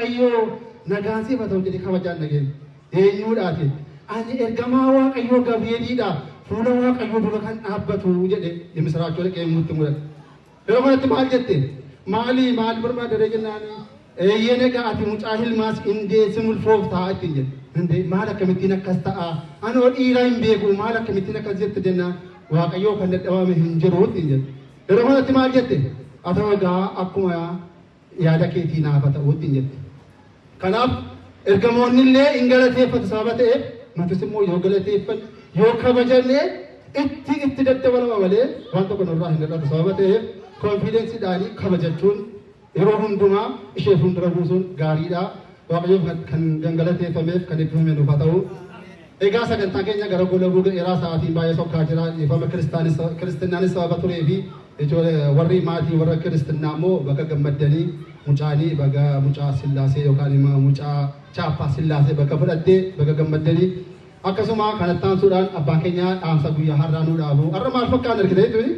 waaqayyo nagaan si fatau jedhe kabajaan dhageen eenyuudhaati ani ergamaa waaqayyo Gabrieliidha fuula waaqayyo dura kan dhaabbatu jedhe misraachoo dhaqee mutti mul'ate yeroo kanatti maal jette maal barbaadde jennaani eeyyene gaati mucaa hilmaas indee simul fooftaa ittiin jedhe indee maal akkamittiin akkas ta'a anoo dhiiraa hin beeku maal akkamittiin akkas jette jennaan waaqayyo kan dadhabame hin jiru ittiin jedhe yeroo kanatti maal jette ata egaa akkuma yaada keetii naaf ta'u ittiin jette kanaaf ergamoonni illee hin galateeffatu sababa ta'eef nutis immoo yoo galateeffan yoo kabajanne itti daddabalama malee waan tokko nurraa hin dadhabu sababa ta'eef konfidensiidhaan kabajachuun yeroo hundumaa ishee fuuldura buusuun gaariidha waaqayyoof kan gangalateeffameef kan eebbifame nuuf haa ta'u. Egaa sagantaa keenya gara golabuu dheeraa sa'aatiin baay'ee sokkaa jira dhiifama kiristaanaanis sababa turee fi warri maatii warra kiristinnaa immoo bakka gammaddanii mucaanii bakka mucaa Sillaasee yookaan immoo mucaa Chaappaa Sillaasee bakka fudhattee bakka gammaddanii akkasuma kanatti aansuudhaan abbaan keenya dhaamsa guyyaa har'aa nuu dhaabu har'a maal fakkaan argite jechuudha.